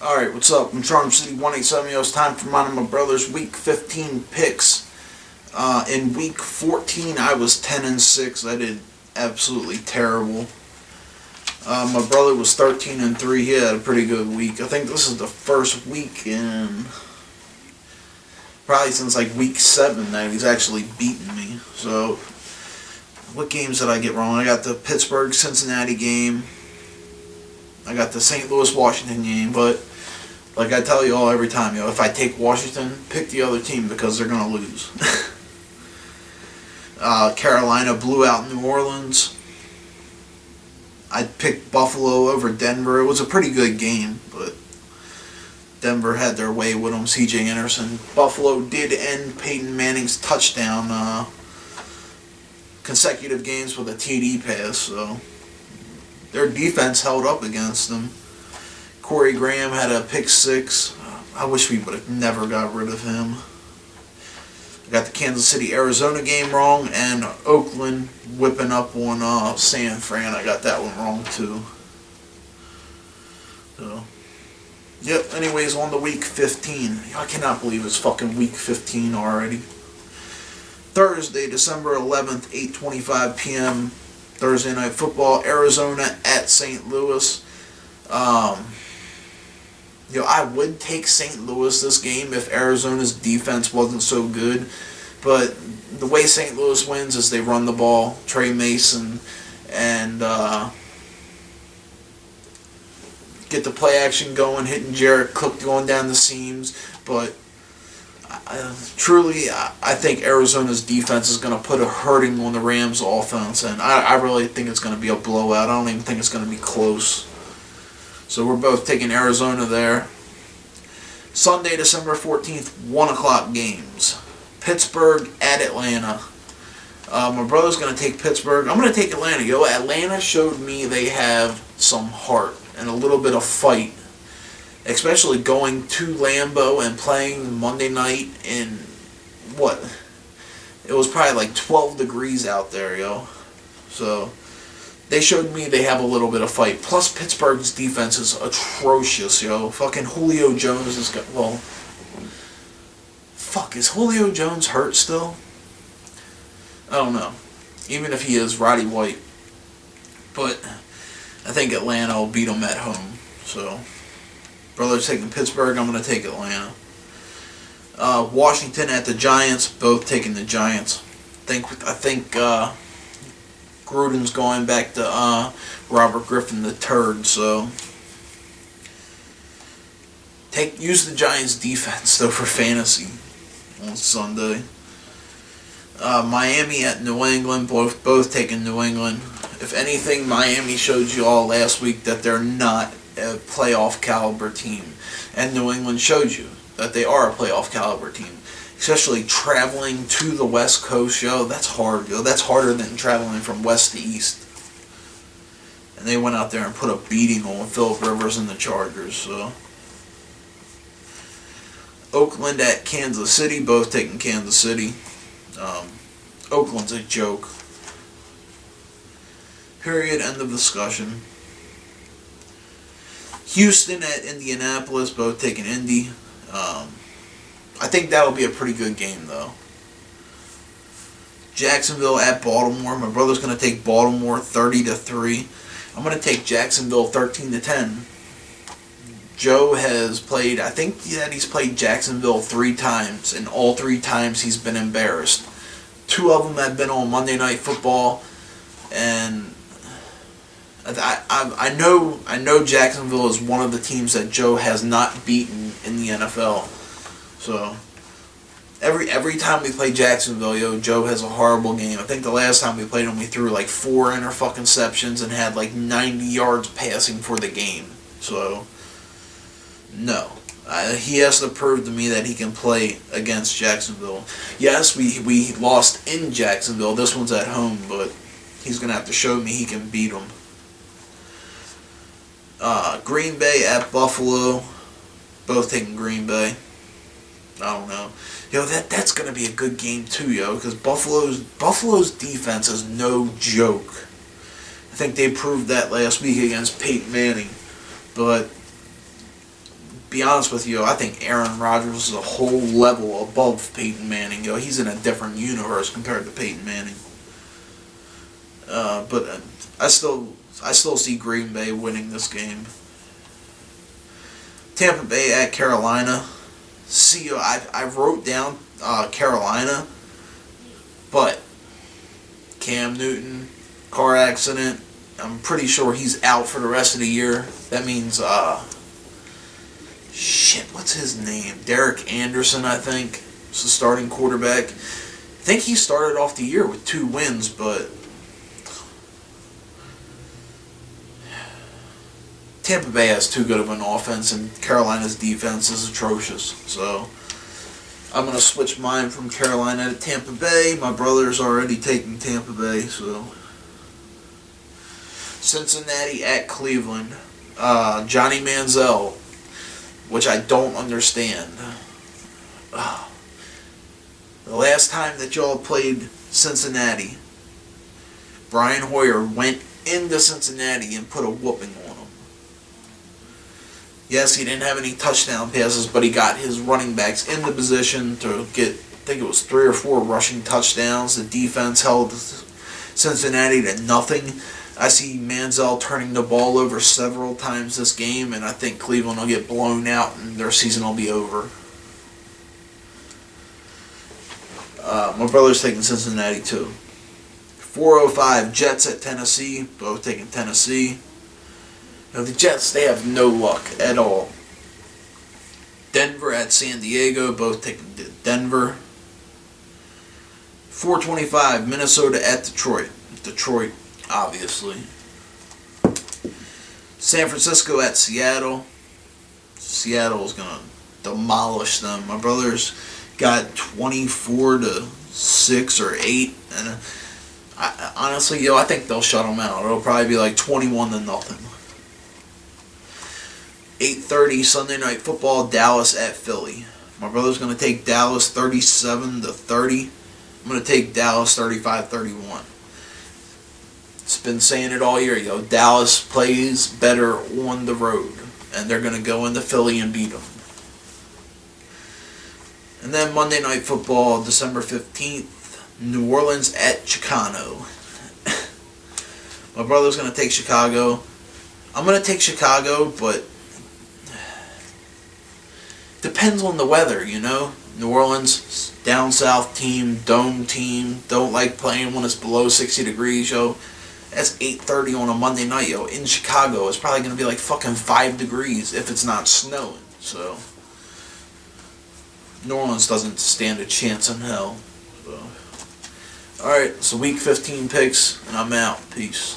Alright, what's up? I'm Charm City 187. It's time for mine and my brother's Week 15 picks. In Week 14, I was 10-6. I did absolutely terrible. My brother was 13-3. He had a pretty good week. I think this is the first week in probably since like Week 7 that he's actually beaten me. So, what games did I get wrong? I got the Pittsburgh Cincinnati game. I got the St. Louis Washington game, but like I tell you all every time, if I take Washington, pick the other team because they're gonna lose. Carolina blew out New Orleans. I picked Buffalo over Denver. It was a pretty good game, but Denver had their way with them. C.J. Anderson. Buffalo did end Peyton Manning's touchdown consecutive games with a TD pass, so their defense held up against them. Corey Graham had a pick six. I wish we would have never got rid of him. I got the Kansas City-Arizona game wrong, and Oakland whipping up on San Fran. I got that one wrong too. So, yep, anyways, on to Week 15. I cannot believe it's fucking Week 15 already. Thursday, December 11th, 8:25 p.m. Thursday Night Football, Arizona at St. Louis. I would take St. Louis this game if Arizona's defense wasn't so good. But the way St. Louis wins is they run the ball. Trey Mason and get the play action going, hitting Jared Cook going down the seams. But truly, I think Arizona's defense is going to put a hurting on the Rams' offense, and I really think it's going to be a blowout. I don't even think it's going to be close. So we're both taking Arizona there. Sunday, December 14th, 1 o'clock games. Pittsburgh at Atlanta. My brother's going to take Pittsburgh. I'm going to take Atlanta. Atlanta showed me they have some heart and a little bit of fight. Especially going to Lambeau and playing Monday night in, what? It was probably like 12 degrees out there, So, they showed me they have a little bit of fight. Plus, Pittsburgh's defense is atrocious, Fucking Julio Jones is is Julio Jones hurt still? I don't know. Even if he is, Roddy White. But I think Atlanta will beat them at home. So, brother's taking Pittsburgh. I'm going to take Atlanta. Washington at the Giants. Both taking the Giants. I think Gruden's going back to Robert Griffin III. So use the Giants defense though for fantasy on Sunday. Miami at New England. Both taking New England. If anything, Miami showed you all last week that they're not a playoff caliber team, and New England showed you that they are a playoff caliber team. Especially traveling to the West Coast, that's hard, That's harder than traveling from West to East. And they went out there and put a beating on Phillip Rivers and the Chargers. So, Oakland at Kansas City. Both taking Kansas City. Oakland's a joke. Period. End of discussion. Houston at Indianapolis, both taking Indy. I think that'll be a pretty good game, though. Jacksonville at Baltimore. My brother's going to take Baltimore 30-3. I'm going to take Jacksonville 13-10. Joe has played, I think that he's played Jacksonville 3 times, and all 3 times he's been embarrassed. 2 of them have been on Monday Night Football, and I know Jacksonville is one of the teams that Joe has not beaten in the NFL. So every time we play Jacksonville, Joe has a horrible game. I think the last time we played him, we threw like 4 interceptions and had like 90 yards passing for the game. So no, he has to prove to me that he can play against Jacksonville. Yes, we lost in Jacksonville. This one's at home, but he's gonna have to show me he can beat them. Green Bay at Buffalo. Both taking Green Bay. I don't know. That's going to be a good game too, because Buffalo's defense is no joke. I think they proved that last week against Peyton Manning. But be honest with you, I think Aaron Rodgers is a whole level above Peyton Manning. He's in a different universe compared to Peyton Manning. But I still see Green Bay winning this game. Tampa Bay at Carolina. See, I wrote down Carolina, but Cam Newton, car accident. I'm pretty sure he's out for the rest of the year. That means, what's his name? Derek Anderson, I think, is the starting quarterback. I think he started off the year with 2 wins, but Tampa Bay has too good of an offense, and Carolina's defense is atrocious. So I'm going to switch mine from Carolina to Tampa Bay. My brother's already taking Tampa Bay, so. Cincinnati at Cleveland. Johnny Manziel, which I don't understand. The last time that y'all played Cincinnati, Brian Hoyer went into Cincinnati and put a whooping on them. Yes, he didn't have any touchdown passes, but he got his running backs in the position to get, I think it was 3 or 4 rushing touchdowns. The defense held Cincinnati to nothing. I see Manziel turning the ball over several times this game, and I think Cleveland will get blown out and their season will be over. My brother's taking Cincinnati too. 4:05 Jets at Tennessee, both taking Tennessee. The Jets, they have no luck at all. Denver at San Diego, both taking Denver. 4:25 Minnesota at Detroit. Detroit, obviously. San Francisco at Seattle. Seattle's going to demolish them. My brother's got 24-6 or 8. And honestly, I think they'll shut them out. It'll probably be like 21-0. 8:30 Sunday Night Football, Dallas at Philly. My brother's going to take Dallas 37-30. I'm going to take Dallas 35-31. It's been saying it all year, Dallas plays better on the road, and they're going to go into Philly and beat them. And then Monday Night Football, December 15th, New Orleans at Chicago. My brother's going to take Chicago. I'm going to take Chicago, but depends on the weather, New Orleans, down south team, dome team, don't like playing when it's below 60 degrees, That's 8:30 on a Monday night, In Chicago, it's probably going to be like fucking 5 degrees if it's not snowing. So, New Orleans doesn't stand a chance in hell. So. Alright, so week 15 picks, and I'm out. Peace.